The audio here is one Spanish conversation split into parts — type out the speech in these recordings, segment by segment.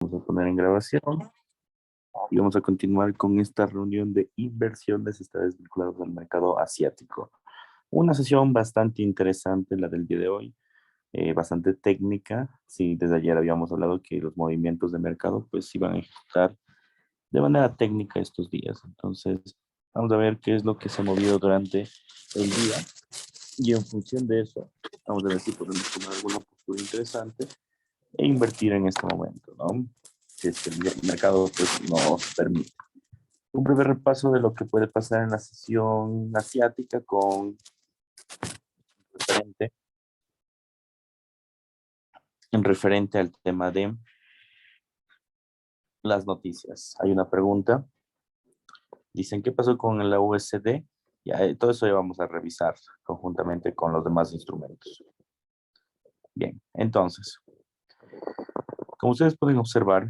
Vamos a poner en grabación y vamos a continuar con esta reunión de inversiones, esta vez vinculadas al mercado asiático. Una sesión bastante interesante, la del día de hoy, bastante técnica. Sí, desde ayer habíamos hablado que los movimientos de mercado pues iban a ejecutar de manera técnica estos días. Entonces, vamos a ver qué es lo que se ha movido durante el día y en función de eso, vamos a ver si podemos tomar alguna postura interesante e invertir en este momento, ¿no? Si es que el mercado pues, nos permite. Un breve repaso de lo que puede pasar en la sesión asiática con referente, en referente al tema de las noticias. Hay una pregunta. Dicen, ¿qué pasó con la USD? Ya, todo eso ya vamos a revisar conjuntamente con los demás instrumentos. Bien, entonces, como ustedes pueden observar,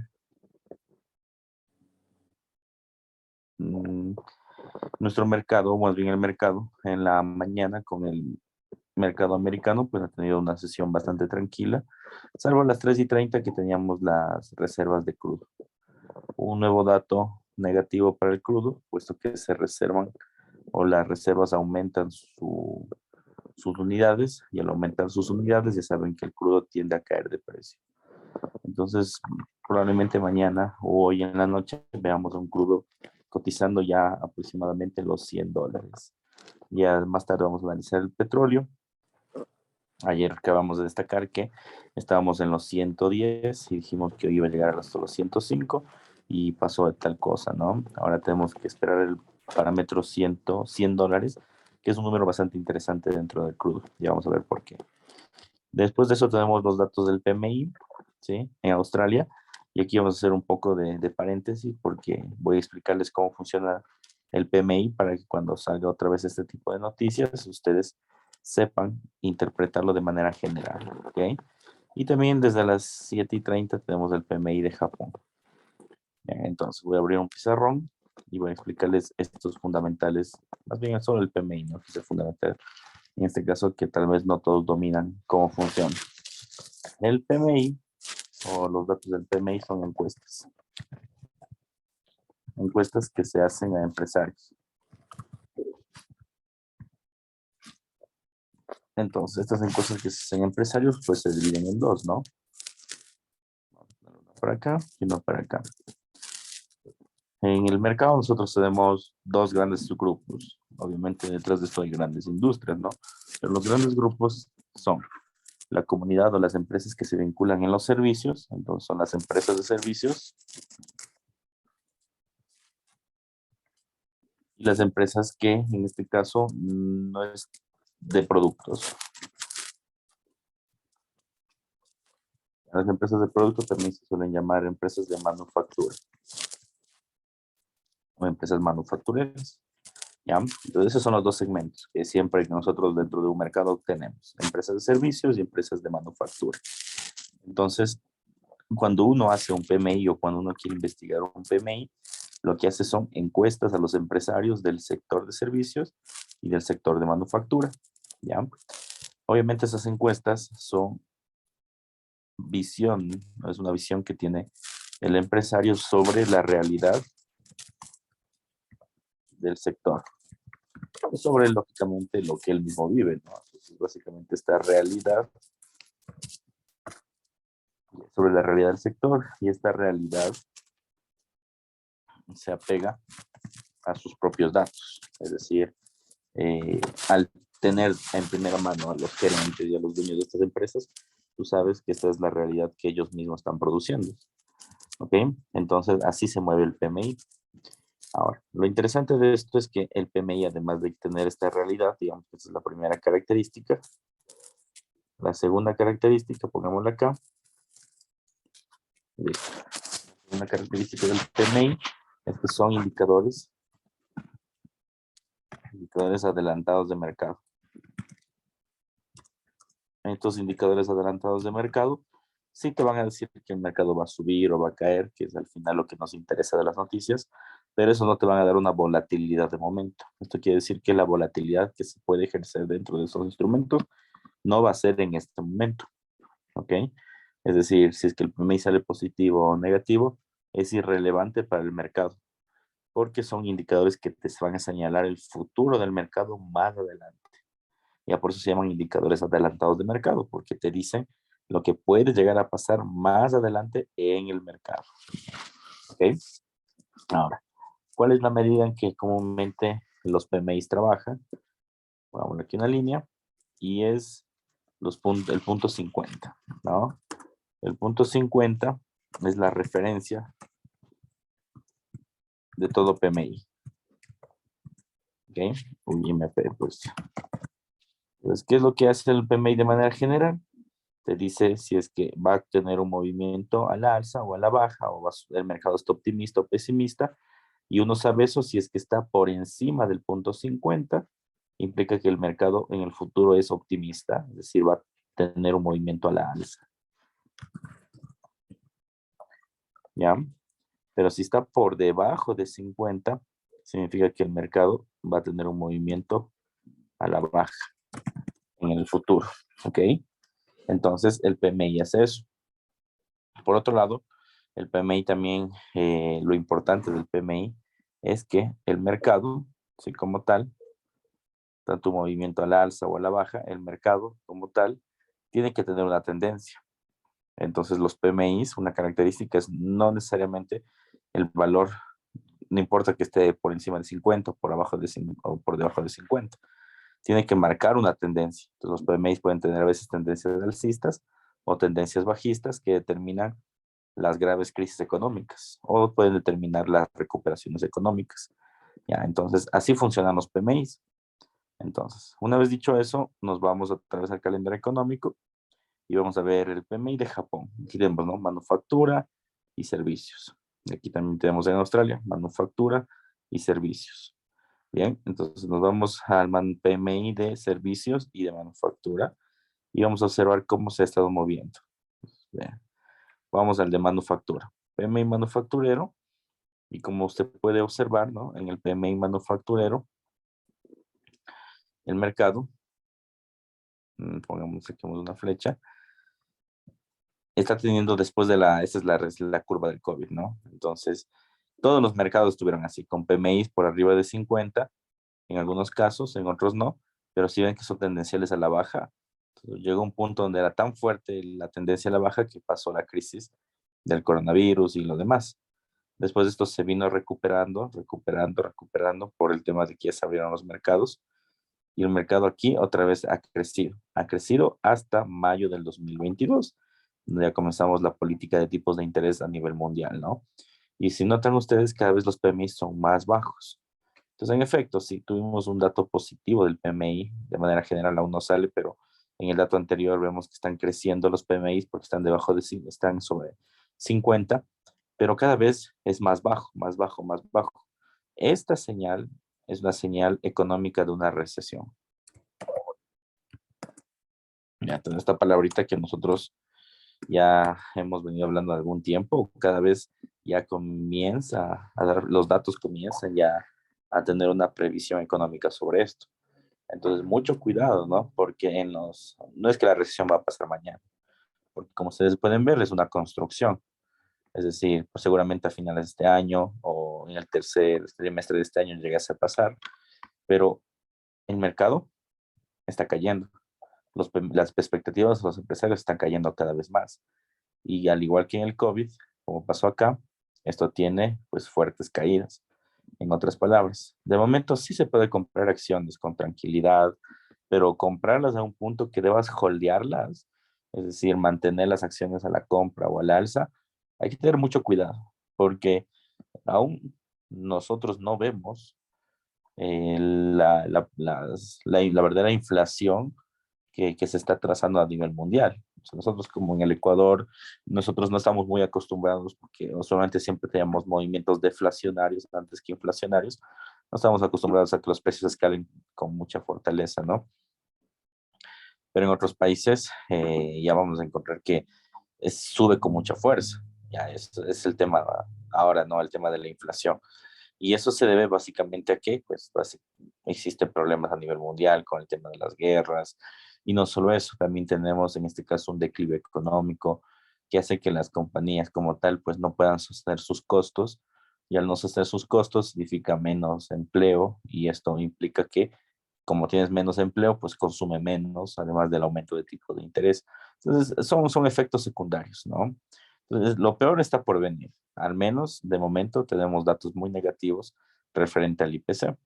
nuestro mercado, o más bien el mercado, en la mañana con el mercado americano, pues ha tenido una sesión bastante tranquila, salvo a las 3:30 que teníamos las reservas de crudo. Un nuevo dato negativo para el crudo, puesto que se reservan o las reservas aumentan sus unidades, y al aumentar sus unidades ya saben que el crudo tiende a caer de precio. Entonces, probablemente mañana o hoy en la noche veamos un crudo cotizando ya aproximadamente los $100. Ya más tarde vamos a analizar el petróleo. Ayer acabamos de destacar que estábamos en los 110 y dijimos que hoy iba a llegar hasta los 105 y pasó de tal cosa, ¿no? Ahora tenemos que esperar el parámetro $100, que es un número bastante interesante dentro del crudo. Ya vamos a ver por qué. Después de eso tenemos los datos del PMI, ¿sí? En Australia. Y aquí vamos a hacer un poco de paréntesis porque voy a explicarles cómo funciona el PMI para que cuando salga otra vez este tipo de noticias, ustedes sepan interpretarlo de manera general, ¿ok? Y también desde las 7:30 tenemos el PMI de Japón. Bien, entonces voy a abrir un pizarrón y voy a explicarles estos fundamentales, más bien solo el PMI, ¿no? Que es el fundamental. En este caso, que tal vez no todos dominan cómo funciona. El PMI o los datos del PMI son encuestas. Encuestas que se hacen a empresarios. Entonces, estas encuestas que se hacen a empresarios, pues se dividen en dos, ¿no? Una para acá y una para acá. En el mercado nosotros tenemos dos grandes subgrupos. Obviamente detrás de esto hay grandes industrias, ¿no? Pero los grandes grupos son la comunidad o las empresas que se vinculan en los servicios. Entonces son las empresas de servicios y las empresas que en este caso no es de productos. Las empresas de productos también se suelen llamar empresas de manufactura o empresas manufactureras. ¿Ya? Entonces esos son los dos segmentos que siempre nosotros dentro de un mercado tenemos, empresas de servicios y empresas de manufactura. Entonces, cuando uno hace un PMI o cuando uno quiere investigar un PMI, lo que hace son encuestas a los empresarios del sector de servicios y del sector de manufactura. ¿Ya? Obviamente esas encuestas son visión, ¿no? Es una visión que tiene el empresario sobre la realidad del sector, sobre lógicamente lo que él mismo vive, ¿no? Entonces, básicamente esta realidad, sobre la realidad del sector, y esta realidad se apega a sus propios datos, es decir, al tener en primera mano a los gerentes y a los dueños de estas empresas, tú sabes que esta es la realidad que ellos mismos están produciendo, ¿ok? Entonces, así se mueve el PMI. Ahora, lo interesante de esto es que el PMI, además de tener esta realidad, digamos que esa es la primera característica. La segunda característica, pongámosla acá. Una característica del PMI es que son indicadores adelantados de mercado. Estos indicadores adelantados de mercado sí te van a decir que el mercado va a subir o va a caer, que es al final lo que nos interesa de las noticias, pero eso no te van a dar una volatilidad de momento. Esto quiere decir que la volatilidad que se puede ejercer dentro de esos instrumentos no va a ser en este momento, ¿ok? Es decir, si es que el PMI sale positivo o negativo, es irrelevante para el mercado, porque son indicadores que te van a señalar el futuro del mercado más adelante. Ya por eso se llaman indicadores adelantados de mercado, porque te dicen lo que puede llegar a pasar más adelante en el mercado. ¿Ok? Ahora, ¿cuál es la medida en que comúnmente los PMIs trabajan? Vamos aquí una línea y es el punto 50, ¿no? El punto 50 es la referencia de todo PMI. ¿Ok? Uy, MP, pues. Entonces, ¿qué es lo que hace el PMI de manera general? Te dice si es que va a tener un movimiento a la alza o a la baja, o el mercado está optimista o pesimista, y uno sabe eso si es que está por encima del punto 50, implica que el mercado en el futuro es optimista, es decir, va a tener un movimiento a la alza. ¿Ya? Pero si está por debajo de 50, significa que el mercado va a tener un movimiento a la baja en el futuro. ¿Ok? Entonces, el PMI hace eso. Por otro lado, el PMI también, lo importante del PMI es que el mercado, sí, como tal, tanto un movimiento a la alza o a la baja, el mercado como tal tiene que tener una tendencia. Entonces los PMIs, una característica es no necesariamente el valor, no importa que esté por encima de 50 por abajo de 50, o por debajo de 50, tiene que marcar una tendencia. Entonces los PMIs pueden tener a veces tendencias alcistas o tendencias bajistas que determinan las graves crisis económicas o pueden determinar las recuperaciones económicas. Ya, entonces así funcionan los PMIs. Entonces, una vez dicho eso, nos vamos otra vez al calendario económico y vamos a ver el PMI de Japón. Aquí tenemos, ¿no? Manufactura y servicios. Y aquí también tenemos en Australia, manufactura y servicios. Bien, entonces nos vamos al PMI de servicios y de manufactura y vamos a observar cómo se ha estado moviendo. Bien, vamos al de manufactura. PMI manufacturero, y como usted puede observar, ¿no? En el PMI manufacturero, el mercado, pongamos aquí una flecha, está teniendo después de esa es la curva del COVID, ¿no? Entonces, todos los mercados estuvieron así, con PMIs por arriba de 50, en algunos casos, en otros no, pero sí ven que son tendenciales a la baja. Entonces, llegó un punto donde era tan fuerte la tendencia a la baja que pasó la crisis del coronavirus y lo demás. Después de esto se vino recuperando por el tema de que ya se abrieron los mercados y el mercado aquí otra vez ha crecido hasta mayo del 2022, donde ya comenzamos la política de tipos de interés a nivel mundial, ¿no? Y si notan ustedes, cada vez los PMI son más bajos. Entonces, en efecto, sí tuvimos un dato positivo del PMI, de manera general aún no sale, pero en el dato anterior vemos que están creciendo los PMIs porque están están sobre 50, pero cada vez es más bajo, más bajo, más bajo. Esta señal es una señal económica de una recesión. Ya, entonces esta palabrita que nosotros ya hemos venido hablando de algún tiempo, cada vez ya comienza a dar, los datos comienzan ya a tener una previsión económica sobre esto. Entonces, mucho cuidado, ¿no? Porque no es que la recesión va a pasar mañana, porque como ustedes pueden ver, es una construcción. Es decir, pues seguramente a finales de este año o en el tercer trimestre de este año llegase a pasar, pero el mercado está cayendo. Las expectativas de los empresarios están cayendo cada vez más. Y al igual que en el COVID, como pasó acá, esto tiene pues fuertes caídas. En otras palabras, de momento sí se puede comprar acciones con tranquilidad, pero comprarlas a un punto que debas holdearlas, es decir, mantener las acciones a la compra o al alza, hay que tener mucho cuidado, porque aún nosotros no vemos la verdadera inflación que se está trazando a nivel mundial. O sea, nosotros como en el Ecuador, nosotros no estamos muy acostumbrados porque usualmente siempre tenemos movimientos deflacionarios antes que inflacionarios. No estamos acostumbrados a que los precios escalen con mucha fortaleza, ¿no? Pero en otros países ya vamos a encontrar que sube con mucha fuerza. Ya es el tema ahora, ¿no? El tema de la inflación. Y eso se debe básicamente a que, pues, existen problemas a nivel mundial con el tema de las guerras. Y no solo eso, también tenemos en este caso un declive económico. que hace que las compañías como tal pues no puedan sostener sus costos, y al no sostener sus costos significa menos empleo, y esto implica que como tienes menos empleo, pues consume menos, además del aumento de tipo de interés. Entonces, son efectos secundarios, ¿no? Entonces, lo peor está por venir. Al menos, de momento, tenemos datos muy negativos referente al IPC.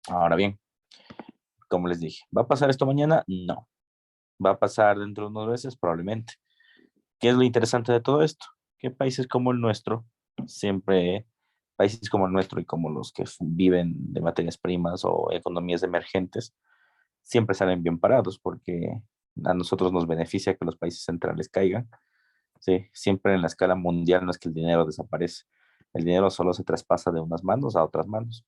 Ahora bien, como les dije, ¿va a pasar esto mañana? No. ¿Va a pasar dentro de unos meses? Probablemente. ¿Qué es lo interesante de todo esto? Que países como el nuestro, siempre, países como el nuestro y como los que viven de materias primas o economías emergentes, siempre salen bien parados porque a nosotros nos beneficia que los países centrales caigan. Sí, siempre en la escala mundial no es que el dinero desaparece, el dinero solo se traspasa de unas manos a otras manos.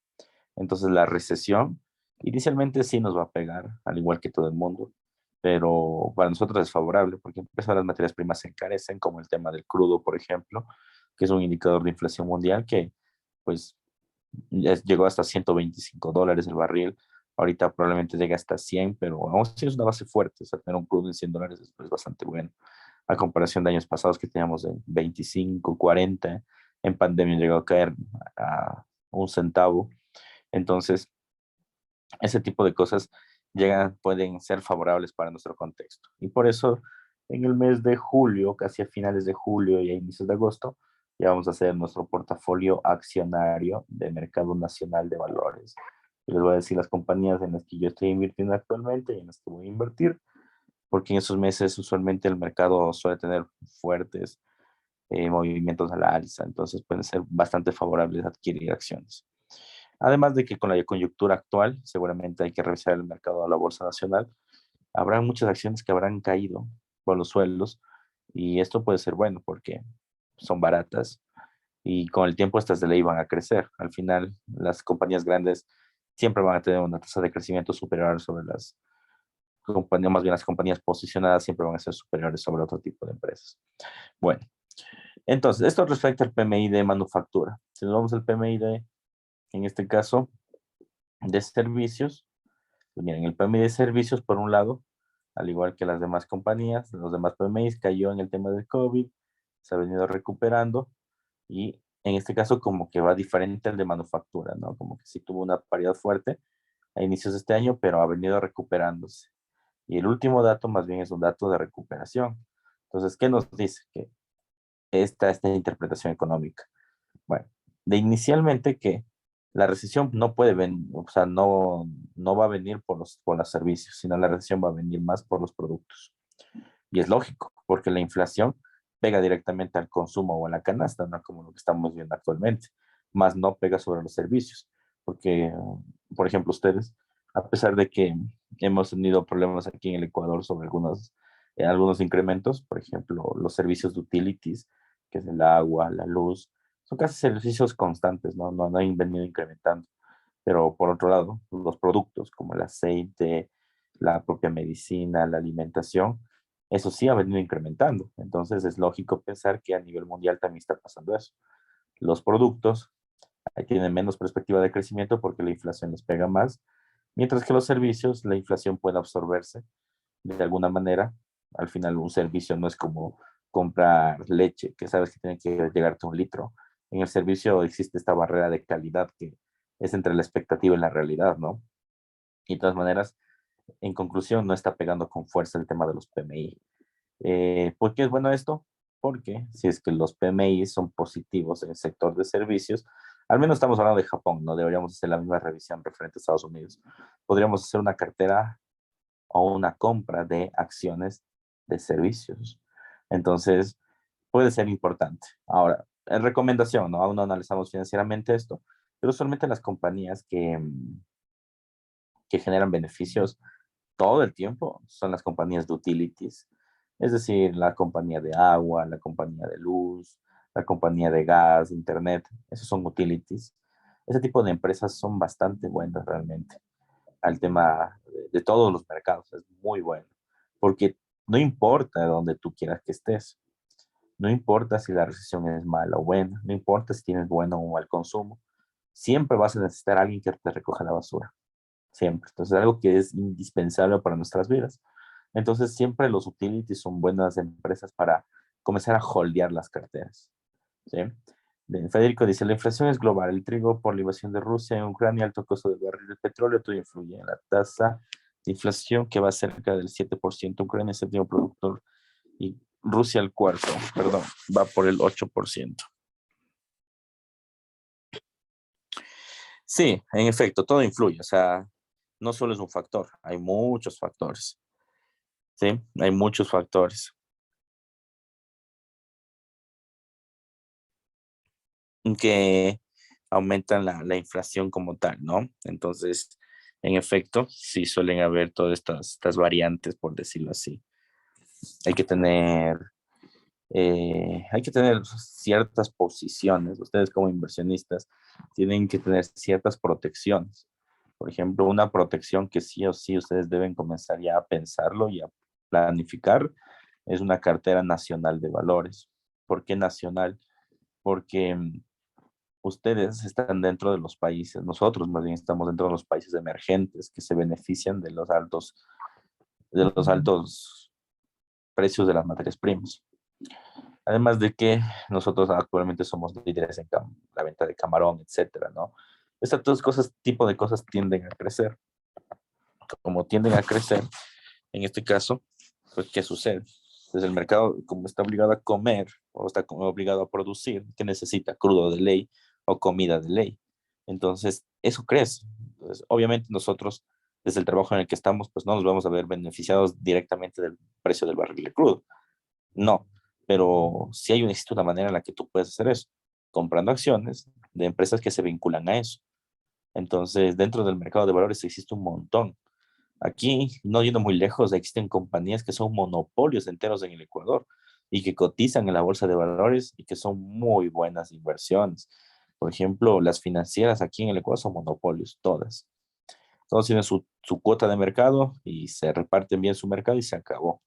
Entonces la recesión inicialmente sí nos va a pegar, al igual que todo el mundo, pero para nosotros es favorable porque empezar las materias primas se encarecen, como el tema del crudo, por ejemplo, que es un indicador de inflación mundial que pues llegó hasta $125 el barril. Ahorita probablemente llegue hasta 100, pero aún así es una base fuerte. O sea, tener un crudo en $100 es bastante bueno. A comparación de años pasados que teníamos de 25, 40, en pandemia llegó a caer a un centavo. Entonces, ese tipo de cosas pueden ser favorables para nuestro contexto. Y por eso, en el mes de julio, casi a finales de julio y a inicios de agosto, ya vamos a hacer nuestro portafolio accionario de Mercado Nacional de Valores. Y les voy a decir las compañías en las que yo estoy invirtiendo actualmente y en las que voy a invertir, porque en esos meses usualmente el mercado suele tener fuertes movimientos a la alza, entonces pueden ser bastante favorables adquirir acciones. Además de que con la coyuntura actual, seguramente hay que revisar el mercado de la Bolsa Nacional. Habrá muchas acciones que habrán caído por los suelos, y esto puede ser bueno porque son baratas y con el tiempo estas de ley van a crecer. Al final, las compañías grandes siempre van a tener una tasa de crecimiento superior sobre las compañías, más bien las compañías posicionadas siempre van a ser superiores sobre otro tipo de empresas. Bueno, entonces, esto respecta al PMI de manufactura. Si nos vamos al PMI en este caso, de servicios, pues miren, el PMI de servicios, por un lado, al igual que las demás compañías, los demás PMIs cayó en el tema del COVID, se ha venido recuperando, y en este caso como que va diferente al de manufactura, ¿no? Como que sí tuvo una paridad fuerte a inicios de este año, pero ha venido recuperándose. Y el último dato más bien es un dato de recuperación. Entonces, ¿qué nos dice? Que esta interpretación económica. Bueno, de inicialmente que la recesión no puede venir, o sea, no va a venir por los servicios, sino la recesión va a venir más por los productos. Y es lógico, porque la inflación pega directamente al consumo o a la canasta, no como lo que estamos viendo actualmente, más no pega sobre los servicios, porque, por ejemplo, ustedes, a pesar de que hemos tenido problemas aquí en el Ecuador sobre algunos incrementos, por ejemplo, los servicios de utilities, que es el agua, la luz, son casi servicios constantes, no han venido incrementando. Pero por otro lado, los productos como el aceite, la propia medicina, la alimentación, eso sí ha venido incrementando. Entonces es lógico pensar que a nivel mundial también está pasando eso. Los productos tienen menos perspectiva de crecimiento porque la inflación les pega más, mientras que los servicios, la inflación puede absorberse de alguna manera. Al final un servicio no es como comprar leche, que sabes que tiene que llegarte un litro. En el servicio existe esta barrera de calidad que es entre la expectativa y la realidad, ¿no? Y de todas maneras, en conclusión, no está pegando con fuerza el tema de los PMI. ¿Por qué es bueno esto? Porque si es que los PMI son positivos en el sector de servicios, al menos estamos hablando de Japón, no deberíamos hacer la misma revisión referente a Estados Unidos. Podríamos hacer una cartera o una compra de acciones de servicios. Entonces, puede ser importante. Ahora, en recomendación, ¿no? Aún no analizamos financieramente esto, pero usualmente las compañías que generan beneficios todo el tiempo son las compañías de utilities, es decir, la compañía de agua, la compañía de luz, la compañía de gas, internet, esos son utilities. Ese tipo de empresas son bastante buenas realmente. Al tema de todos los mercados, es muy bueno, porque no importa dónde tú quieras que estés, no importa si la recesión es mala o buena, no importa si tienes bueno o mal consumo, siempre vas a necesitar a alguien que te recoja la basura, siempre. Entonces, es algo que es indispensable para nuestras vidas. Entonces, siempre los utilities son buenas empresas para comenzar a holdear las carteras. ¿Sí? Bien, Federico dice, la inflación es global, el trigo por la invasión de Rusia en Ucrania, alto costo del barril de petróleo, todo influye en la tasa de inflación que va cerca del 7%, Ucrania es el séptimo productor y Rusia el cuarto, perdón, va por el 8%. Sí, en efecto, todo influye, o sea, no solo es un factor, hay muchos factores, ¿sí? Hay muchos factores que aumentan la inflación como tal, ¿no? Entonces, en efecto, sí suelen haber todas estas variantes, por decirlo así. Hay que tener, hay que tener ciertas posiciones. Ustedes como inversionistas tienen que tener ciertas protecciones. Por ejemplo, una protección que sí o sí ustedes deben comenzar ya a pensarlo y a planificar es una cartera nacional de valores. ¿Por qué nacional? Porque ustedes están dentro de los países, nosotros más bien estamos dentro de los países emergentes que se benefician de los altos precios de las materias primas. Además de que nosotros actualmente somos líderes en la venta de camarón, etcétera, ¿no? Estas dos cosas, tipo de cosas tienden a crecer. Como tienden a crecer, en este caso, pues, ¿qué sucede? Pues el mercado, como está obligado a comer o está obligado a producir, que necesita crudo de ley o comida de ley. Entonces, eso crece. Entonces, obviamente nosotros, desde el trabajo en el que estamos, pues no nos vamos a ver beneficiados directamente del precio del barril de crudo. No, pero sí existe una manera en la que tú puedes hacer eso, comprando acciones de empresas que se vinculan a eso. Entonces, dentro del mercado de valores existe un montón. Aquí, no yendo muy lejos, existen compañías que son monopolios enteros en el Ecuador y que cotizan en la bolsa de valores y que son muy buenas inversiones. Por ejemplo, las financieras aquí en el Ecuador son monopolios, todas. Todos tienen su cuota de mercado y se reparten bien su mercado y se acabó.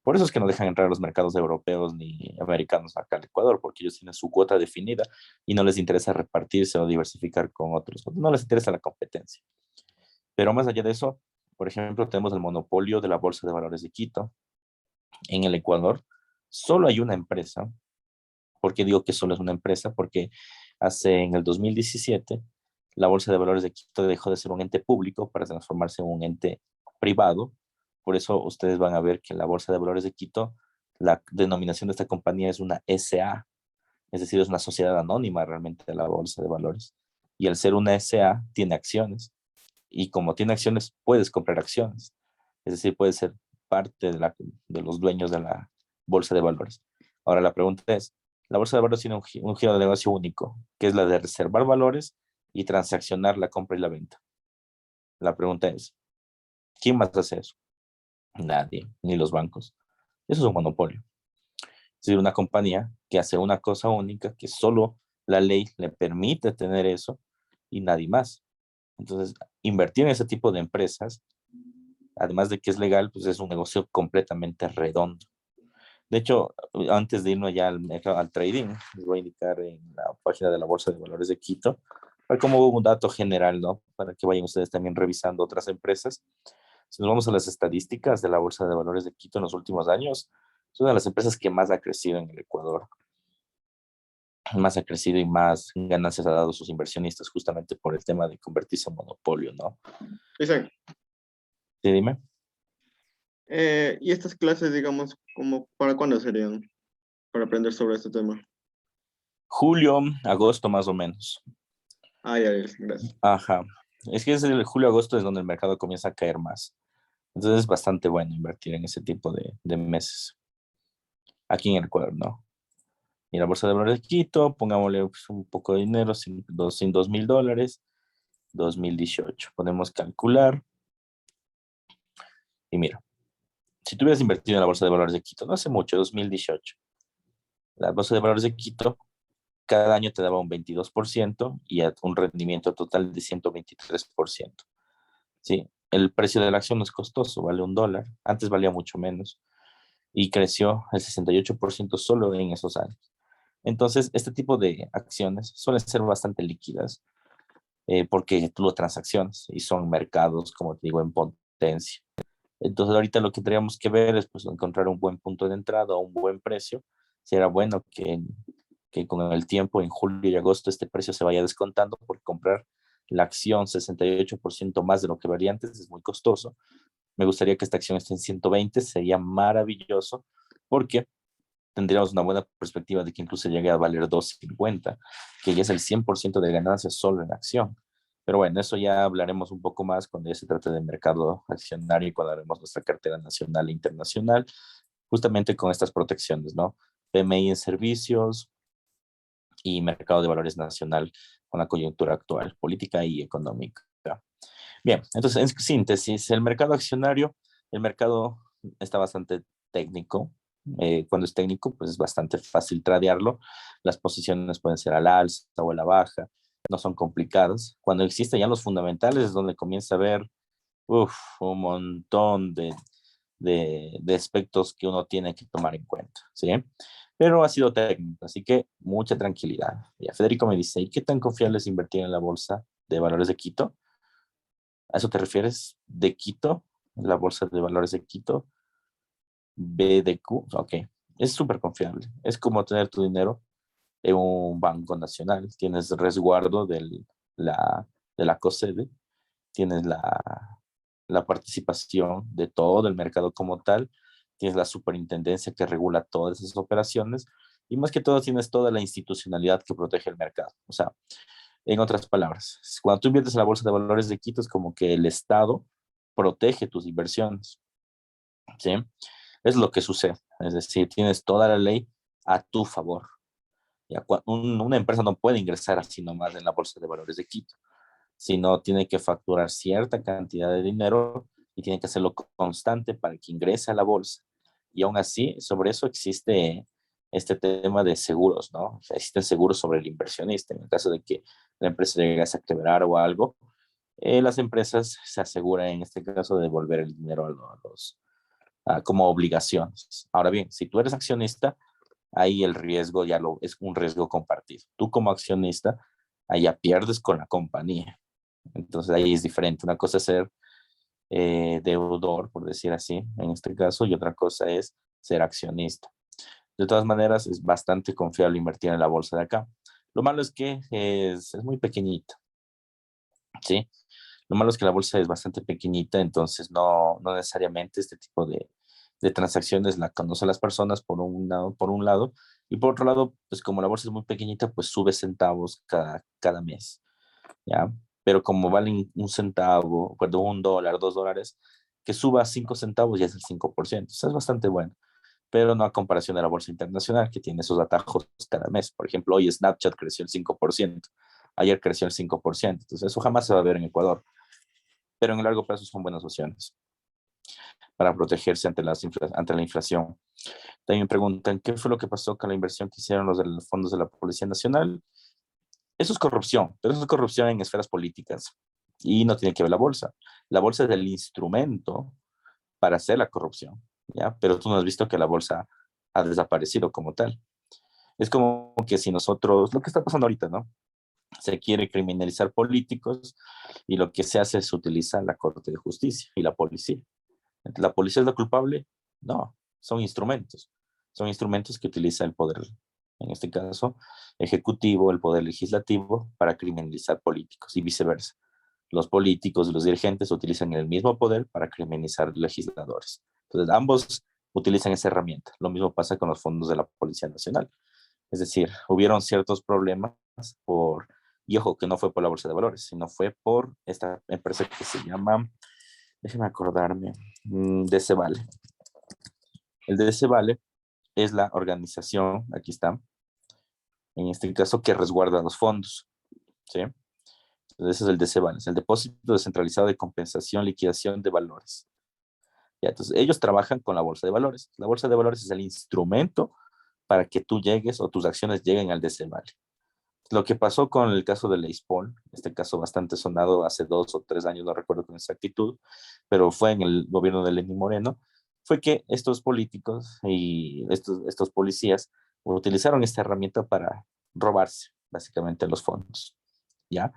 Por eso es que no dejan entrar a los mercados europeos ni americanos acá al Ecuador, porque ellos tienen su cuota definida y no les interesa repartirse o diversificar con otros. No les interesa la competencia. Pero más allá de eso, por ejemplo, tenemos el monopolio de la Bolsa de Valores de Quito. En el Ecuador solo hay una empresa. ¿Por qué digo que solo es una empresa? Porque en el 2017 la Bolsa de Valores de Quito dejó de ser un ente público para transformarse en un ente privado. Por eso ustedes van a ver que la Bolsa de Valores de Quito, la denominación de esta compañía es una SA, es decir, es una sociedad anónima realmente de la Bolsa de Valores. Y al ser una SA, tiene acciones y como tiene acciones, puedes comprar acciones. Es decir, puedes ser parte de los dueños de la bolsa de valores. Ahora la pregunta es, la bolsa de valores tiene un giro de negocio único, que es la de reservar valores y transaccionar la compra y la venta. La pregunta es, ¿quién más hace eso? Nadie, ni los bancos. Eso es un monopolio. Es decir, una compañía que hace una cosa única, que solo la ley le permite tener eso y nadie más. Entonces, invertir en ese tipo de empresas, además de que es legal, pues es un negocio completamente redondo. De hecho, antes de irnos ya al trading, les voy a indicar en la página de la Bolsa de Valores de Quito, para como un dato general, ¿no? Para que vayan ustedes también revisando otras empresas. Si nos vamos a las estadísticas de la Bolsa de Valores de Quito en los últimos años, es una de las empresas que más ha crecido en el Ecuador. Más ha crecido y más ganancias ha dado a sus inversionistas justamente por el tema de convertirse en monopolio, ¿no? Isaac, Sí, dime. ¿y estas clases, digamos, como para cuándo serían para aprender sobre este tema? Julio, agosto más o menos. Ah, ya, gracias. Ajá. Es que es el julio-agosto es donde el mercado comienza a caer más. Entonces es bastante bueno invertir en ese tipo de meses. Aquí en el Ecuador, ¿no? Y la bolsa de valores de Quito, pongámosle pues, un poco de dinero, sin $2,000, 2018. Podemos calcular. Y mira, si tú hubieras invertido en la bolsa de valores de Quito, no hace mucho, 2018, la bolsa de valores de Quito cada año te daba un 22% y un rendimiento total de 123%. ¿Sí? El precio de la acción no es costoso, vale $1. Antes valía mucho menos y creció el 68% solo en esos años. Entonces, este tipo de acciones suelen ser bastante líquidas porque tú lo transaccionas y son mercados, como te digo, en potencia. Entonces, ahorita lo que tendríamos que ver es pues, encontrar un buen punto de entrada o un buen precio Será bueno que con el tiempo, en julio y agosto, este precio se vaya descontando, porque comprar la acción 68% más de lo que valía antes es muy costoso. Me gustaría que esta acción esté en 120, sería maravilloso, porque tendríamos una buena perspectiva de que incluso llegue a valer 250, que ya es el 100% de ganancias solo en acción. Pero bueno, eso ya hablaremos un poco más cuando ya se trate de mercado accionario y cuando haremos nuestra cartera nacional e internacional, justamente con estas protecciones, ¿no? PMI en servicios y mercado de valores nacional con la coyuntura actual, política y económica. Bien, entonces, en síntesis, el mercado accionario, el mercado está bastante técnico. Cuando es técnico, pues es bastante fácil tradearlo. Las posiciones pueden ser al alza o a la baja, no son complicadas. Cuando existen ya los fundamentales es donde comienza a haber un montón de aspectos que uno tiene que tomar en cuenta, ¿sí? Pero ha sido técnico, así que mucha tranquilidad. Ya Federico me dice, ¿y qué tan confiable es invertir en la bolsa de valores de Quito? ¿A eso te refieres? ¿De Quito? ¿La bolsa de valores de Quito? BDQ, ok. Es súper confiable. Es como tener tu dinero en un banco nacional. Tienes resguardo de la COSEDE, tienes la participación de todo el mercado como tal, tienes la superintendencia que regula todas esas operaciones y más que todo tienes toda la institucionalidad que protege el mercado. O sea, en otras palabras, cuando tú inviertes en la bolsa de valores de Quito es como que el Estado protege tus inversiones, ¿sí? Es lo que sucede. Es decir, tienes toda la ley a tu favor. Ya, una empresa no puede ingresar así nomás en la bolsa de valores de Quito, sino tiene que facturar cierta cantidad de dinero y tiene que hacerlo constante para que ingrese a la bolsa. Y aún así, sobre eso existe este tema de seguros, ¿no? O sea, existen seguros sobre el inversionista. En el caso de que la empresa llegase a quebrar o algo, las empresas se aseguran en este caso de devolver el dinero como obligaciones. Ahora bien, si tú eres accionista, ahí el riesgo es un riesgo compartido. Tú como accionista, ahí ya pierdes con la compañía. Entonces ahí es diferente. Una cosa es ser deudor, por decir así, en este caso, y otra cosa es ser accionista. De todas maneras, es bastante confiable invertir en la bolsa de acá. Lo malo es que es muy pequeñita, ¿sí? Lo malo es que la bolsa es bastante pequeñita, entonces no necesariamente este tipo de transacciones la conocen las personas por un lado, y por otro lado, pues como la bolsa es muy pequeñita, pues sube centavos cada mes, ¿ya? Pero como valen un centavo, perdón, $1, $2, que suba 5 centavos ya es el 5%. Eso es bastante bueno, pero no a comparación de la bolsa internacional que tiene esos atajos cada mes. Por ejemplo, hoy Snapchat creció el 5%, ayer creció el 5%, entonces eso jamás se va a ver en Ecuador, pero en el largo plazo son buenas opciones para protegerse ante la inflación. También me preguntan, ¿qué fue lo que pasó con la inversión que hicieron los de los fondos de la Policía Nacional? Eso es corrupción, pero eso es corrupción en esferas políticas y no tiene que ver la bolsa. La bolsa es el instrumento para hacer la corrupción, ¿ya? Pero tú no has visto que la bolsa ha desaparecido como tal. Es como que si nosotros, lo que está pasando ahorita, ¿no? Se quiere criminalizar políticos y lo que se hace es utilizar la Corte de Justicia y la policía. ¿La policía es la culpable? No, son instrumentos. Son instrumentos que utiliza el poder, en este caso, ejecutivo, el poder legislativo, para criminalizar políticos y viceversa. Los políticos y los dirigentes utilizan el mismo poder para criminalizar legisladores. Entonces, ambos utilizan esa herramienta. Lo mismo pasa con los fondos de la Policía Nacional. Es decir, hubieron ciertos problemas y ojo, que no fue por la bolsa de valores, sino fue por esta empresa que se llama, déjeme acordarme, DC Vale. El DC Vale es la organización, aquí está, en este caso, que resguarda los fondos, ¿sí? Entonces, ese es el DC Vale, es el Depósito Descentralizado de Compensación, Liquidación de Valores. Ya, entonces, ellos trabajan con la bolsa de valores. La bolsa de valores es el instrumento para que tú llegues o tus acciones lleguen al DC Vale. Lo que pasó con el caso de Leispol, este caso bastante sonado hace 2 o 3 años, no recuerdo con exactitud, pero fue en el gobierno de Lenín Moreno, fue que estos políticos y estos policías utilizaron esta herramienta para robarse básicamente los fondos, ¿ya?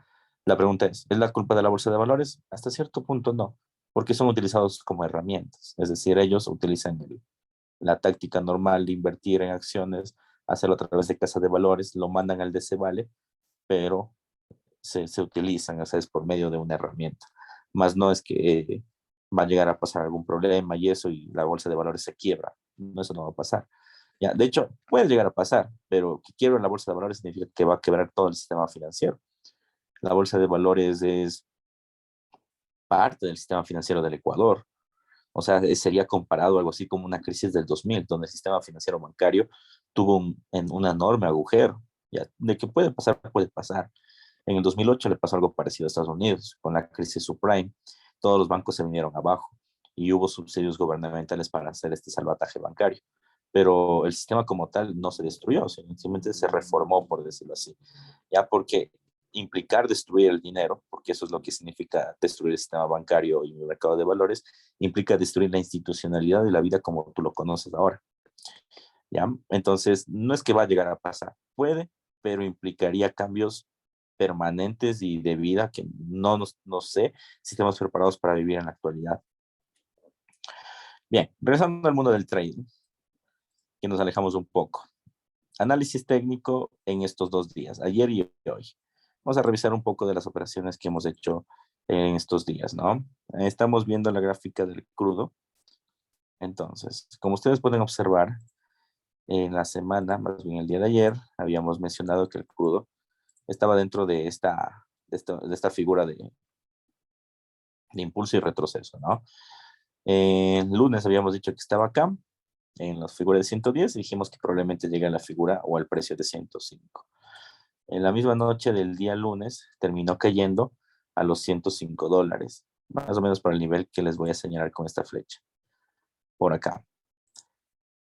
La pregunta ¿es la culpa de la bolsa de valores? Hasta cierto punto no, porque son utilizados como herramientas, es decir, ellos utilizan la táctica normal de invertir en acciones, hacerlo a través de casa de valores, lo mandan al Decevale, pero se utilizan, o sea, es por medio de una herramienta. Más no es que va a llegar a pasar algún problema y eso, y la bolsa de valores se quiebra. No, eso no va a pasar. Ya, de hecho, puede llegar a pasar, pero que quiebra la bolsa de valores significa que va a quebrar todo el sistema financiero. La bolsa de valores es parte del sistema financiero del Ecuador. O sea, sería comparado algo así como una crisis del 2000, donde el sistema financiero bancario tuvo un enorme agujero. Ya, de que puede pasar, puede pasar. En el 2008 le pasó algo parecido a Estados Unidos, con la crisis subprime. Todos los bancos se vinieron abajo y hubo subsidios gubernamentales para hacer este salvataje bancario. Pero el sistema como tal no se destruyó, simplemente se reformó, por decirlo así. Ya porque implicar destruir el dinero, porque eso es lo que significa destruir el sistema bancario y el mercado de valores, implica destruir la institucionalidad de la vida como tú lo conoces ahora. ¿Ya? Entonces, no es que va a llegar a pasar, puede, pero implicaría cambios permanentes y de vida que no sé si estamos preparados para vivir en la actualidad. Bien, regresando al mundo del trading, que nos alejamos un poco. Análisis técnico en estos 2 días, ayer y hoy. Vamos a revisar un poco de las operaciones que hemos hecho en estos días, ¿no? Estamos viendo la gráfica del crudo. Entonces, como ustedes pueden observar, en la semana, más bien el día de ayer, habíamos mencionado que el crudo estaba dentro de esta figura de impulso y retroceso, ¿no? El lunes habíamos dicho que estaba acá, en las figuras de 110, y dijimos que probablemente llegue a la figura o al precio de 105. En la misma noche del día lunes terminó cayendo a los $105, más o menos por el nivel que les voy a señalar con esta flecha, por acá.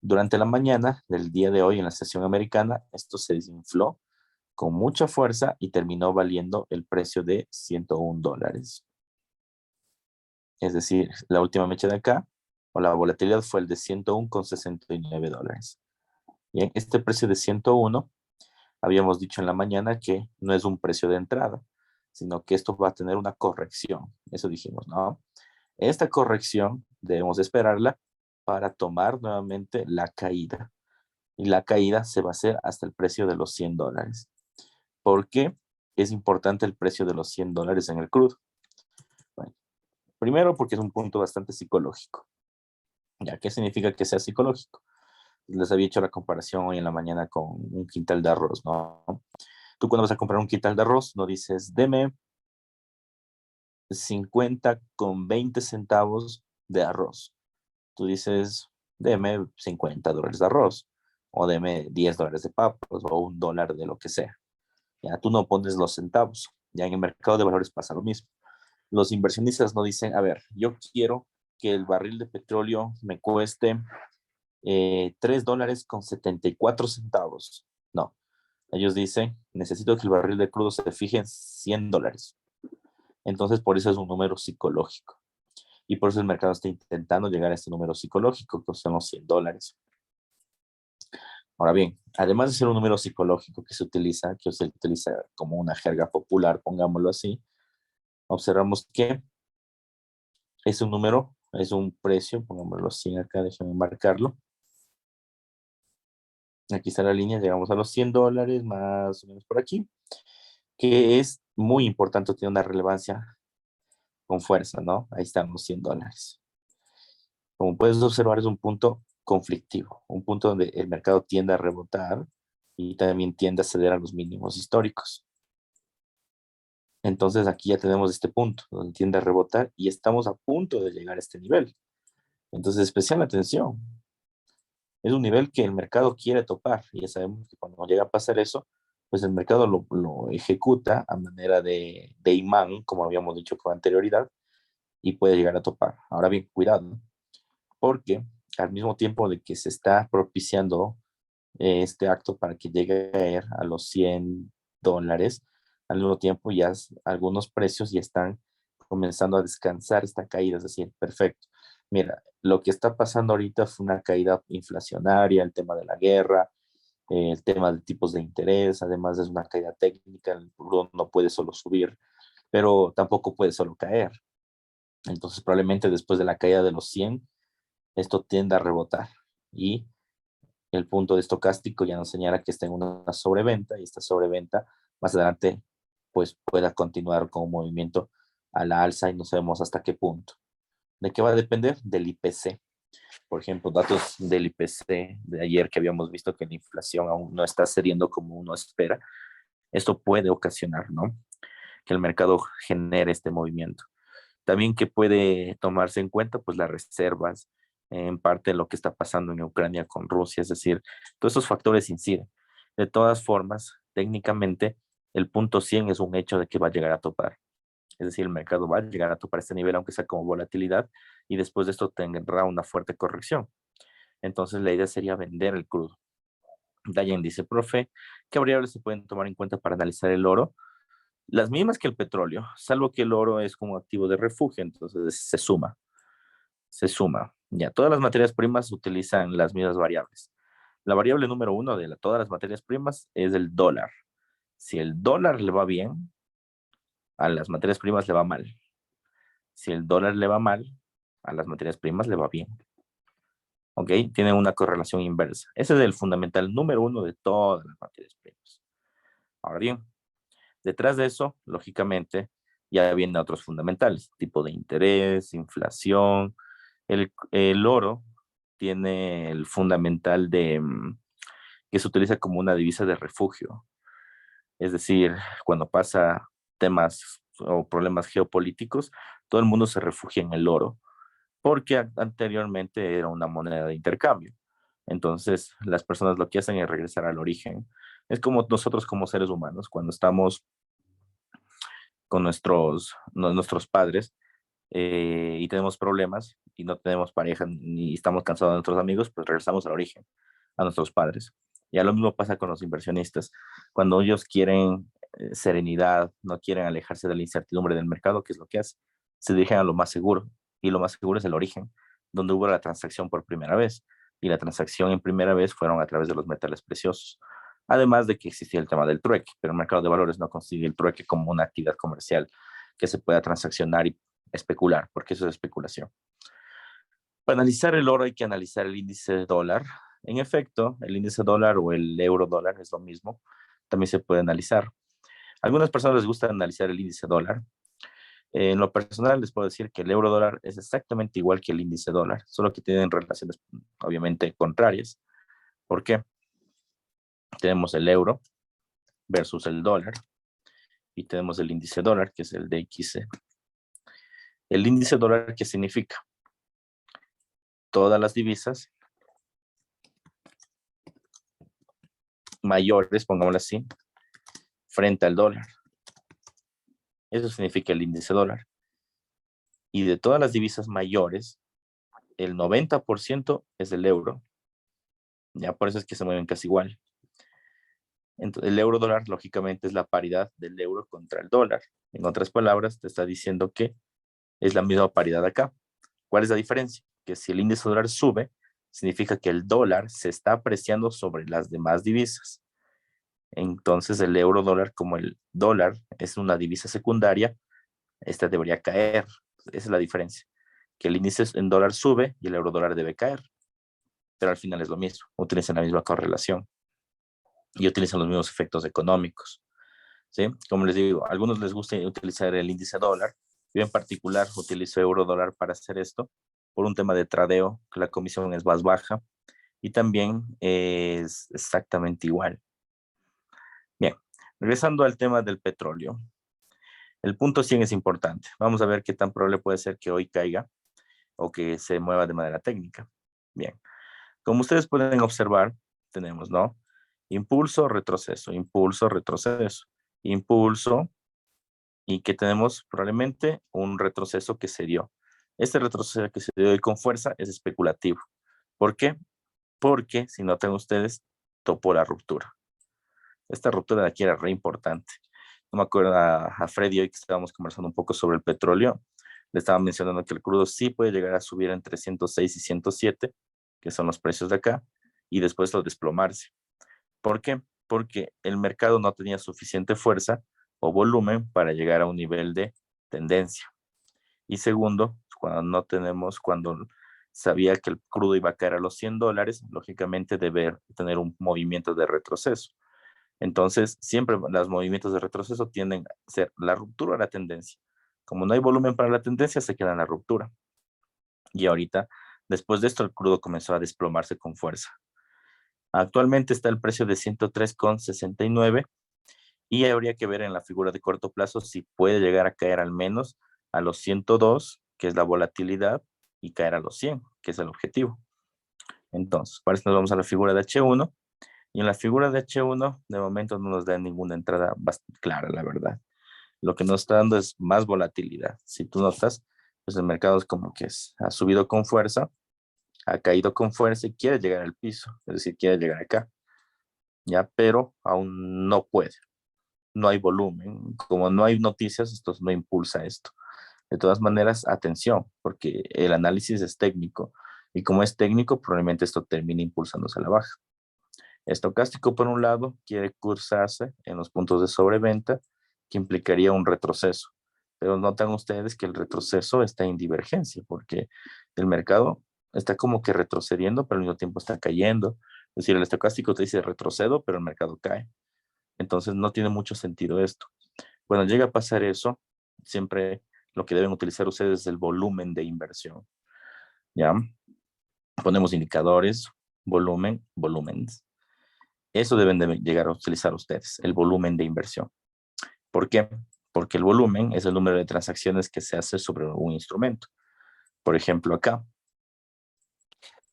Durante la mañana del día de hoy en la sesión americana, esto se desinfló con mucha fuerza y terminó valiendo el precio de $101. Es decir, la última mecha de acá, o la volatilidad fue el de $101,69. Bien, este precio de 101, habíamos dicho en la mañana que no es un precio de entrada, sino que esto va a tener una corrección. Eso dijimos, ¿no? Esta corrección debemos esperarla para tomar nuevamente la caída. Y la caída se va a hacer hasta el precio de los $100. ¿Por qué es importante el precio de los $100 en el crudo? Bueno, primero porque es un punto bastante psicológico. ¿Ya? ¿Qué significa que sea psicológico? Les había hecho la comparación hoy en la mañana con un quintal de arroz, ¿no? Tú cuando vas a comprar un quintal de arroz, no dices, deme 50,20 centavos de arroz. Tú dices, deme $50 de arroz, o deme $10 de papas, o $1 de lo que sea. Ya tú no pones los centavos. Ya en el mercado de valores pasa lo mismo. Los inversionistas no dicen, a ver, yo quiero que el barril de petróleo me cueste $3,74. No, ellos dicen, necesito que el barril de crudo se fije en $100. Entonces, por eso es un número psicológico. Y por eso el mercado está intentando llegar a este número psicológico, que son los $100. Ahora bien, además de ser un número psicológico que se utiliza como una jerga popular, pongámoslo así, observamos que es un número, es un precio, pongámoslo así acá, déjenme marcarlo. Aquí está la línea, llegamos a los $100, más o menos por aquí, que es muy importante, tiene una relevancia con fuerza, ¿no? Ahí están los $100. Como puedes observar, es un punto conflictivo, un punto donde el mercado tiende a rebotar y también tiende a ceder a los mínimos históricos. Entonces aquí ya tenemos este punto donde tiende a rebotar y estamos a punto de llegar a este nivel. Entonces, especial atención. Es un nivel que el mercado quiere topar y ya sabemos que cuando llega a pasar eso, pues el mercado lo ejecuta a manera de imán, como habíamos dicho con anterioridad, y puede llegar a topar. Ahora bien, cuidado, porque al mismo tiempo de que se está propiciando este acto para que llegue a los $100, al mismo tiempo ya algunos precios ya están comenzando a descansar esta caída, es decir, perfecto. Mira, lo que está pasando ahorita fue una caída inflacionaria, el tema de la guerra, el tema de tipos de interés, además es una caída técnica, el euro no puede solo subir, pero tampoco puede solo caer. Entonces probablemente después de la caída de los 100, esto tiende a rebotar. y el punto de estocástico ya nos señala que está en una sobreventa y esta sobreventa más adelante pues pueda continuar con un movimiento a la alza y no sabemos hasta qué punto. ¿De qué va a depender? Del IPC. Por ejemplo, datos del IPC de ayer que habíamos visto que la inflación aún no está cediendo como uno espera. Esto puede ocasionar, ¿no? Que el mercado genere este movimiento. También que puede tomarse en cuenta, pues las reservas, en parte lo que está pasando en Ucrania con Rusia, es decir, todos esos factores inciden. De todas formas, técnicamente, el punto 100 es un hecho de que va a llegar a topar. Es decir, el mercado va a llegar a topar este nivel, aunque sea como volatilidad, y después de esto tendrá una fuerte corrección. Entonces, la idea sería vender el crudo. Dayan dice, profe, ¿qué variables se pueden tomar en cuenta para analizar el oro? Las mismas que el petróleo, salvo que el oro es como activo de refugio, entonces se suma. Ya, todas las materias primas utilizan las mismas variables. La variable número uno de todas las materias primas es el dólar. Si el dólar le va bien, a las materias primas le va mal. Si el dólar le va mal, a las materias primas le va bien. ¿Ok? Tienen una correlación inversa. Ese es el fundamental número uno de todas las materias primas. Ahora bien, detrás de eso, lógicamente, ya vienen otros fundamentales, tipo de interés, inflación. El oro tiene el fundamental de que se utiliza como una divisa de refugio. Es decir, cuando pasa temas o problemas geopolíticos, todo el mundo se refugia en el oro, porque anteriormente era una moneda de intercambio. Entonces, las personas lo que hacen es regresar al origen. Es como nosotros como seres humanos, cuando estamos con nuestros padres y tenemos problemas y no tenemos pareja ni estamos cansados de nuestros amigos, pues regresamos al origen, a nuestros padres. Ya lo mismo pasa con los inversionistas. Cuando ellos quieren serenidad, no quieren alejarse de la incertidumbre del mercado, ¿qué es lo que hacen? Se dirigen a lo más seguro y lo más seguro es el origen, donde hubo la transacción por primera vez. Y la transacción en primera vez fueron a través de los metales preciosos. Además de que existía el tema del trueque, pero el mercado de valores no consigue el trueque como una actividad comercial que se pueda transaccionar y especular, porque eso es especulación. Para analizar el oro hay que analizar el índice de dólar. En efecto, el índice dólar o el euro dólar es lo mismo. También se puede analizar. A algunas personas les gusta analizar el índice dólar. En lo personal les puedo decir que el euro dólar es exactamente igual que el índice dólar, solo que tienen relaciones obviamente contrarias. ¿Por qué? Tenemos el euro versus el dólar y tenemos el índice dólar, que es el DXY. El índice dólar, ¿qué significa? Todas las divisas mayores, pongámoslo así, frente al dólar. Eso significa el índice dólar. Y de todas las divisas mayores, el 90% es el euro. Ya por eso es que se mueven casi igual. Entonces, el euro dólar, lógicamente, es la paridad del euro contra el dólar. En otras palabras, te está diciendo que es la misma paridad acá. ¿Cuál es la diferencia? Que si el índice dólar sube, significa que el dólar se está apreciando sobre las demás divisas. Entonces, el euro dólar, como el dólar es una divisa secundaria, esta debería caer. Esa es la diferencia. Que el índice en dólar sube y el euro dólar debe caer. Pero al final es lo mismo. Utilizan la misma correlación y utilizan los mismos efectos económicos. ¿Sí? Como les digo, a algunos les gusta utilizar el índice dólar. Yo en particular utilizo euro dólar para hacer esto por un tema de tradeo, que la comisión es más baja y también es exactamente igual. Bien, regresando al tema del petróleo. El punto 100 es importante. Vamos a ver qué tan probable puede ser que hoy caiga o que se mueva de manera técnica. Bien, como ustedes pueden observar, tenemos, ¿no? Impulso, retroceso, impulso, retroceso, impulso, y que tenemos probablemente un retroceso que se dio. Este retroceso que se dio hoy con fuerza es especulativo. ¿Por qué? Porque, si notan ustedes, topó la ruptura. Esta ruptura de aquí era re importante. No me acuerdo a Freddy hoy que estábamos conversando un poco sobre el petróleo. Le estaba mencionando que el crudo sí puede llegar a subir entre 106 y 107, que son los precios de acá, y después lo desplomarse. ¿Por qué? Porque el mercado no tenía suficiente fuerza o volumen para llegar a un nivel de tendencia. Y segundo, cuando sabía que el crudo iba a caer a los $100, lógicamente debe tener un movimiento de retroceso. Entonces, siempre los movimientos de retroceso tienden a ser la ruptura o la tendencia. Como no hay volumen para la tendencia, se queda en la ruptura. Y ahorita, después de esto, el crudo comenzó a desplomarse con fuerza. Actualmente está el precio de 103,69 y habría que ver en la figura de corto plazo si puede llegar a caer al menos a los 102, que es la volatilidad, y caer a los 100, que es el objetivo. Entonces, para eso nos vamos a la figura de H1. Y en la figura de H1, de momento no nos da ninguna entrada bastante clara, la verdad. Lo que nos está dando es más volatilidad. Si tú notas, pues el mercado es como que ha subido con fuerza, ha caído con fuerza y quiere llegar al piso, es decir, quiere llegar acá, ya, pero aún no puede. No hay volumen. Como no hay noticias, esto no impulsa esto. De todas maneras, atención, porque el análisis es técnico y como es técnico, probablemente esto termine impulsándose a la baja. Estocástico, por un lado, quiere cursarse en los puntos de sobreventa, que implicaría un retroceso. Pero notan ustedes que el retroceso está en divergencia, porque el mercado está como que retrocediendo, pero al mismo tiempo está cayendo. Es decir, el estocástico te dice retrocedo, pero el mercado cae. Entonces no tiene mucho sentido esto. Cuando llega a pasar eso, siempre lo que deben utilizar ustedes es el volumen de inversión. ¿Ya? Ponemos indicadores, volumen, volúmenes. Eso deben de llegar a utilizar ustedes, el volumen de inversión. ¿Por qué? Porque el volumen es el número de transacciones que se hace sobre un instrumento. Por ejemplo, acá José,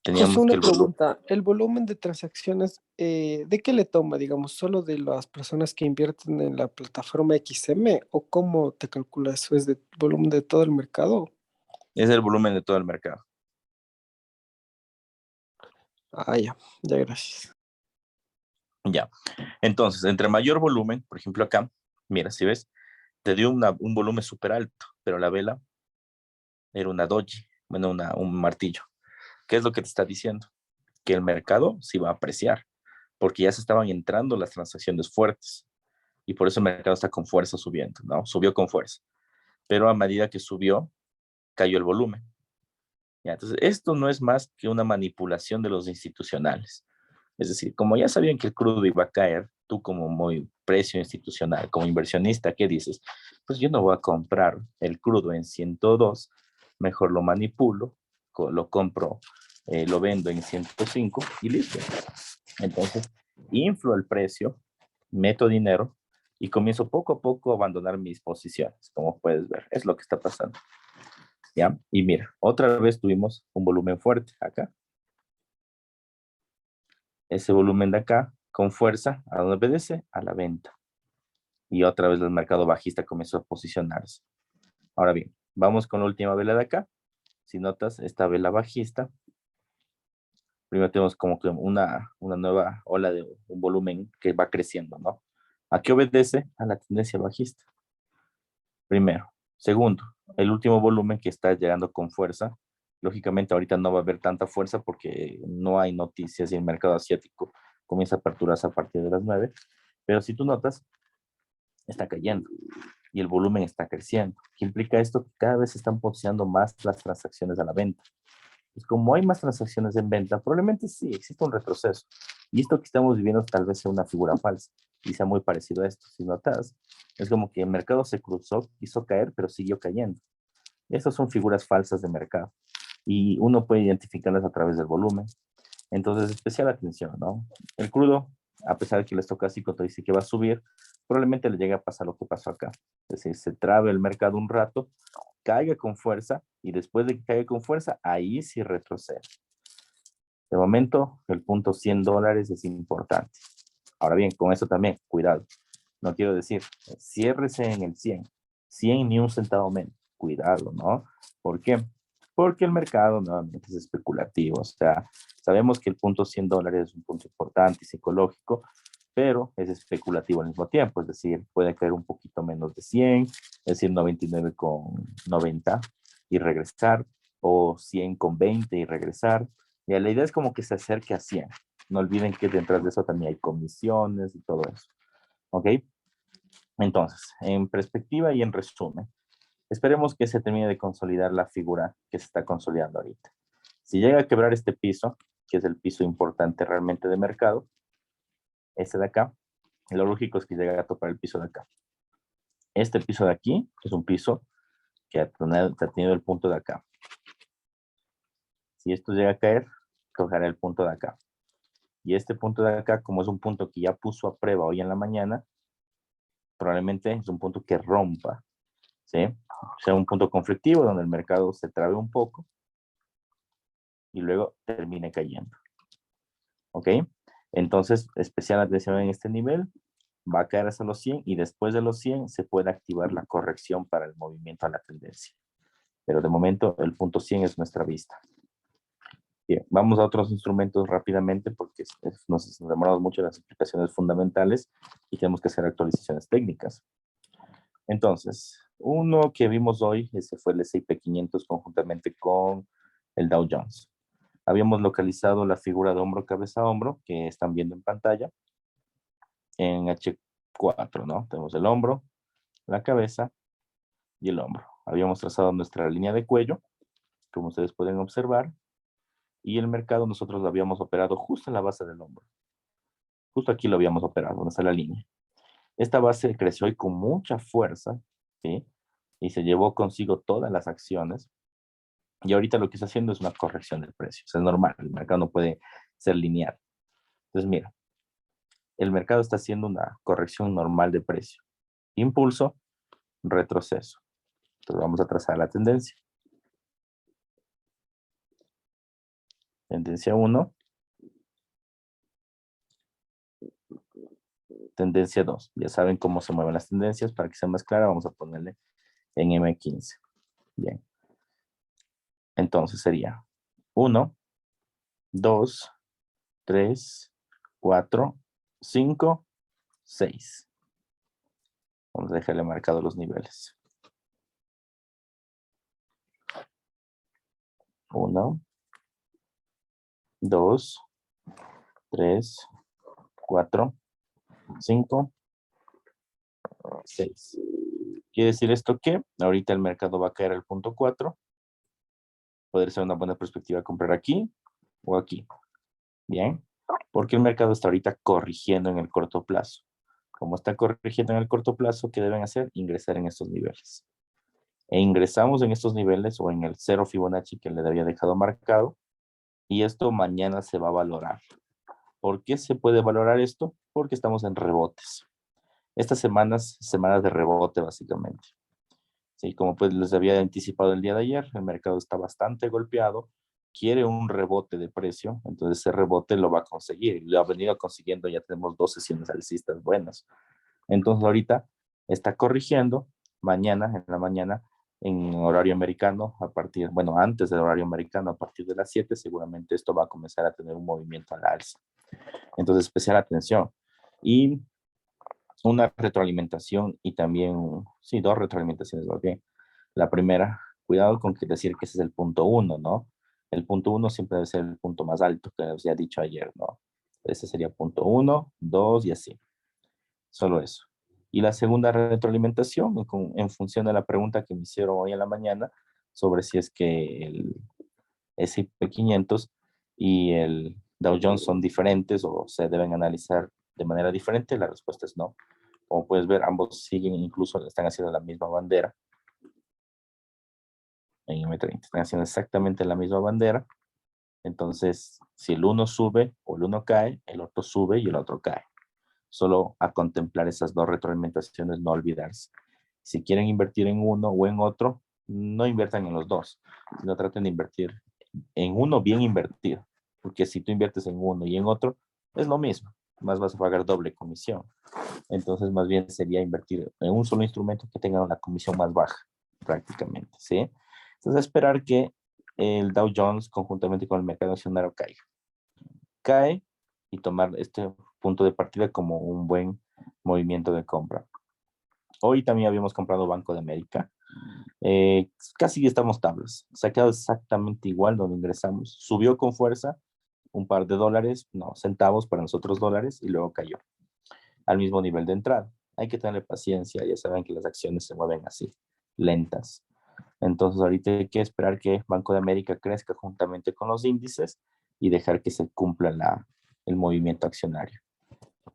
teníamos que una el volumen pregunta. ¿El volumen de transacciones, de qué le toma, digamos, solo de las personas que invierten en la plataforma XM o cómo te calculas eso? ¿Es de volumen de todo el mercado? es el volumen de todo el mercado. Ah, ya, ya, gracias. Ya. Entonces, entre mayor volumen, por ejemplo acá, mira, si ves, te dio un volumen súper alto, pero la vela era una doji, bueno, un martillo. ¿Qué es lo que te está diciendo? Que el mercado se iba a apreciar, porque ya se estaban entrando las transacciones fuertes. Y por eso el mercado está con fuerza subiendo, ¿no? Subió con fuerza. Pero a medida que subió, cayó el volumen. ¿Ya? Entonces, esto no es más que una manipulación de los institucionales. Es decir, como ya sabían que el crudo iba a caer, tú como muy precio institucional, como inversionista, ¿qué dices? Pues yo no voy a comprar el crudo en 102, mejor lo manipulo, lo compro, lo vendo en 105 y listo. Entonces, inflo el precio, meto dinero y comienzo poco a poco a abandonar mis posiciones, como puedes ver. Es lo que está pasando. ¿Ya? Y mira, otra vez tuvimos un volumen fuerte acá. Ese volumen de acá, con fuerza, ¿a dónde obedece? A la venta. Y otra vez el mercado bajista comenzó a posicionarse. Ahora bien, vamos con la última vela de acá. Si notas, esta vela bajista, primero tenemos como que una nueva ola de un volumen que va creciendo, ¿no? ¿A qué obedece? A la tendencia bajista. Primero. Segundo, el último volumen que está llegando con fuerza. Lógicamente ahorita no va a haber tanta fuerza porque no hay noticias y el mercado asiático comienza a aperturarse a partir de las 9. Pero si tú notas, está cayendo y el volumen está creciendo. ¿Qué implica esto? Que cada vez se están potenciando más las transacciones a la venta. Pues como hay más transacciones en venta, probablemente sí existe un retroceso. Y esto que estamos viviendo tal vez sea una figura falsa y sea muy parecido a esto. Si notas, es como que el mercado se cruzó, hizo caer, pero siguió cayendo. Estas son figuras falsas de mercado y uno puede identificarlas a través del volumen. Entonces, especial atención, ¿no? El crudo, a pesar de que el estocástico te dice que va a subir, probablemente le llegue a pasar lo que pasó acá. Es decir, se trabe el mercado un rato, caiga con fuerza y después de que caiga con fuerza, ahí sí retrocede. De momento, el punto $100 es importante. Ahora bien, con eso también, cuidado. No quiero decir, ciérrese en el 100. 100 ni un centavo menos. Cuidado, ¿no? ¿Por qué? Porque el mercado nuevamente es especulativo. O sea, sabemos que el punto $100 es un punto importante y psicológico, pero es especulativo al mismo tiempo. Es decir, puede caer un poquito menos de 100, es decir, 99,90 y regresar, o 100,20 y regresar. Y la idea es como que se acerque a 100. No olviden que detrás de eso también hay comisiones y todo eso. ¿Ok? Entonces, en perspectiva y en resumen, esperemos que se termine de consolidar la figura que se está consolidando ahorita. Si llega a quebrar este piso, que es el piso importante realmente de mercado, este de acá, lo lógico es que llegue a topar el piso de acá. Este piso de aquí es un piso que ha tenido el punto de acá. Si esto llega a caer, tocará el punto de acá. Y este punto de acá, como es un punto que ya puso a prueba hoy en la mañana, probablemente es un punto que rompa, ¿sí? O sea, un punto conflictivo donde el mercado se trabe un poco y luego termine cayendo. ¿Ok? Entonces, especial atención en este nivel, va a caer hasta los 100 y después de los 100 se puede activar la corrección para el movimiento a la tendencia. Pero de momento el punto 100 es nuestra vista. Bien, vamos a otros instrumentos rápidamente porque nos demoramos mucho en las explicaciones fundamentales y tenemos que hacer actualizaciones técnicas. Entonces, uno que vimos hoy, ese fue el S&P 500 conjuntamente con el Dow Jones. Habíamos localizado la figura de hombro, cabeza, hombro, que están viendo en pantalla, en H4, ¿no? Tenemos el hombro, la cabeza y el hombro. Habíamos trazado nuestra línea de cuello, como ustedes pueden observar, y el mercado nosotros lo habíamos operado justo en la base del hombro. Justo aquí lo habíamos operado, donde está la línea. Esta base creció hoy con mucha fuerza, ¿sí? Y se llevó consigo todas las acciones. Y ahorita lo que está haciendo es una corrección del precio. O sea, es normal, el mercado no puede ser lineal. Entonces, mira, el mercado está haciendo una corrección normal de precio. Impulso, retroceso. Entonces vamos a trazar la tendencia. Tendencia 1. Tendencia 2. Ya saben cómo se mueven las tendencias. Para que sea más clara, vamos a ponerle en M15. Bien. Entonces sería 1, 2, 3, 4, 5, 6. Vamos a dejarle marcado los niveles. 1, 2, 3, 4, 5, 6. Quiere decir esto que ahorita el mercado va a caer al punto 4. Podría ser una buena perspectiva comprar aquí o aquí. Bien. Porque el mercado está ahorita corrigiendo en el corto plazo. Como está corrigiendo en el corto plazo, ¿qué deben hacer? Ingresar en estos niveles. E ingresamos en estos niveles o en el 0 Fibonacci que le había dejado marcado. Y esto mañana se va a valorar. ¿Por qué se puede valorar esto? Porque estamos en rebotes. Estas semanas de rebote básicamente. Sí, como pues les había anticipado el día de ayer, el mercado está bastante golpeado, quiere un rebote de precio, entonces ese rebote lo va a conseguir, lo ha venido consiguiendo, ya tenemos 2 sesiones alcistas buenas. Entonces ahorita está corrigiendo, mañana, en la mañana, en horario americano, antes del horario americano, a partir de las 7, seguramente esto va a comenzar a tener un movimiento al alza. Entonces, especial atención. Y una retroalimentación y también, sí, 2 retroalimentaciones, más bien. La primera, cuidado con decir que ese es el punto 1, ¿no? El punto 1 siempre debe ser el punto más alto que les había dicho ayer, ¿no? Ese sería punto 1, 2 y así. Solo eso. Y la segunda retroalimentación, en función de la pregunta que me hicieron hoy en la mañana, sobre si es que el S&P 500 y el Dow Jones son diferentes o se deben analizar de manera diferente, la respuesta es no. Como puedes ver, ambos siguen, incluso están haciendo la misma bandera. En M30, están haciendo exactamente la misma bandera. Entonces, si el uno sube o el uno cae, el otro sube y el otro cae. Solo a contemplar esas 2 retroalimentaciones, no olvidarse. Si quieren invertir en uno o en otro, no inviertan en los dos, sino traten de invertir en uno bien invertido. Porque si tú inviertes en uno y en otro, es lo mismo. Más vas a pagar doble comisión. Entonces, más bien sería invertir en un solo instrumento que tenga una comisión más baja, prácticamente, ¿sí? Entonces, esperar que el Dow Jones, conjuntamente con el mercado accionario, caiga. Cae y tomar este punto de partida como un buen movimiento de compra. Hoy también habíamos comprado Banco de América. Casi estamos tablas. Se ha quedado exactamente igual donde ingresamos. Subió con fuerza un par de dólares, no, centavos para nosotros dólares, y luego cayó al mismo nivel de entrada. Hay que tener paciencia, ya saben que las acciones se mueven así, lentas. Entonces ahorita hay que esperar que Banco de América crezca juntamente con los índices y dejar que se cumpla el movimiento accionario.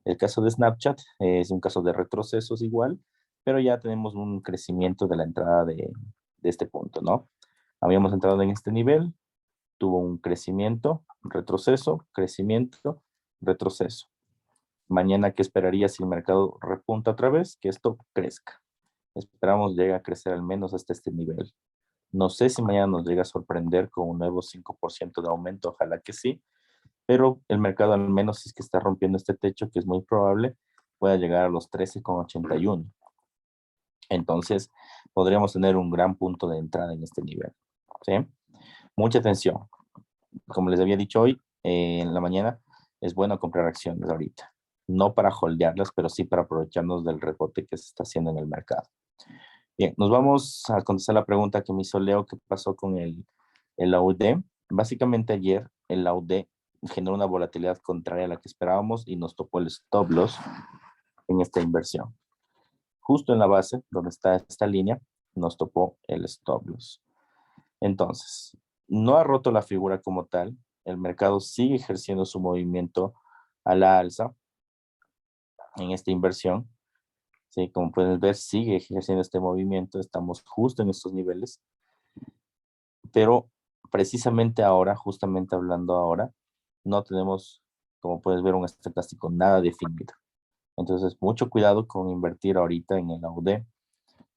El caso de Snapchat es un caso de retrocesos igual, pero ya tenemos un crecimiento de la entrada de este punto, ¿no? Habíamos entrado en este nivel, tuvo un crecimiento, retroceso, crecimiento, retroceso. Mañana, ¿qué esperaría si el mercado repunta otra vez? Que esto crezca. Esperamos llegue a crecer al menos hasta este nivel. No sé si mañana nos llega a sorprender con un nuevo 5% de aumento, ojalá que sí, pero el mercado al menos si es que está rompiendo este techo, que es muy probable, pueda llegar a los 13,81. Entonces, podríamos tener un gran punto de entrada en este nivel, ¿sí? Mucha atención. Como les había dicho hoy, en la mañana, es bueno comprar acciones ahorita. No para holdearlas, pero sí para aprovecharnos del rebote que se está haciendo en el mercado. Bien, nos vamos a contestar la pregunta que me hizo Leo, ¿qué pasó con el AUD? Básicamente ayer el AUD generó una volatilidad contraria a la que esperábamos y nos topó el stop loss en esta inversión. Justo en la base, donde está esta línea, nos topó el stop loss. Entonces, no ha roto la figura como tal, el mercado sigue ejerciendo su movimiento a la alza en esta inversión. Sí, como pueden ver, sigue ejerciendo este movimiento, estamos justo en estos niveles, pero precisamente ahora, justamente hablando ahora, no tenemos, como puedes ver, un estocástico nada definido. Entonces, mucho cuidado con invertir ahorita en el AUD,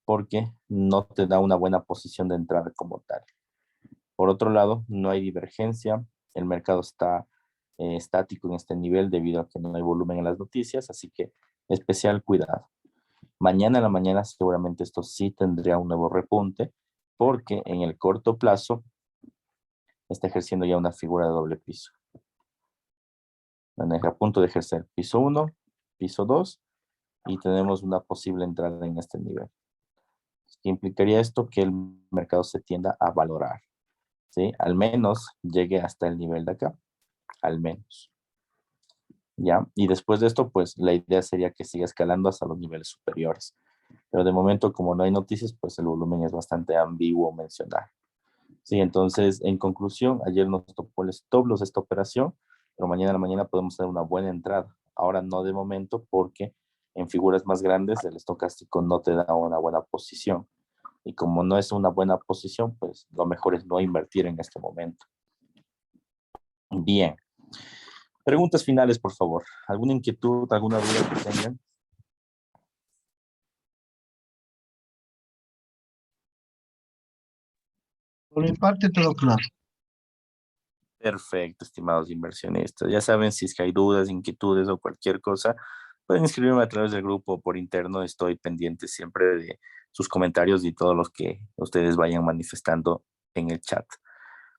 porque no te da una buena posición de entrada como tal. Por otro lado, no hay divergencia, el mercado está estático en este nivel debido a que no hay volumen en las noticias, así que especial cuidado. Mañana en la mañana seguramente esto sí tendría un nuevo repunte, porque en el corto plazo está ejerciendo ya una figura de doble piso. A punto de ejercer piso 1, piso 2, y tenemos una posible entrada en este nivel. ¿Qué implicaría esto? Que el mercado se tienda a valorar, ¿sí? Al menos llegue hasta el nivel de acá, al menos. ¿Ya? Y después de esto, pues la idea sería que siga escalando hasta los niveles superiores. Pero de momento, como no hay noticias, pues el volumen es bastante ambiguo mencionar. Sí, entonces, en conclusión, ayer nos topó el stop loss esta operación, pero mañana a la mañana podemos tener una buena entrada. Ahora no de momento, porque en figuras más grandes el estocástico no te da una buena posición. Y como no es una buena posición, pues lo mejor es no invertir en este momento. Bien. Preguntas finales, por favor. ¿Alguna inquietud, alguna duda que tengan? Por mi parte, todo claro. Perfecto, estimados inversionistas. Ya saben, si es que hay dudas, inquietudes o cualquier cosa, pueden escribirme a través del grupo por interno. Estoy pendiente siempre de sus comentarios y todos los que ustedes vayan manifestando en el chat.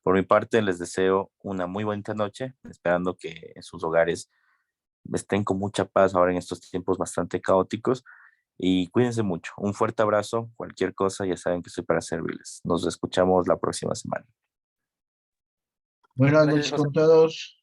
Por mi parte, les deseo una muy bonita noche, esperando que en sus hogares estén con mucha paz ahora en estos tiempos bastante caóticos y cuídense mucho. Un fuerte abrazo, cualquier cosa, ya saben que estoy para servirles. Nos escuchamos la próxima semana. Buenas Gracias, noches José. con todos.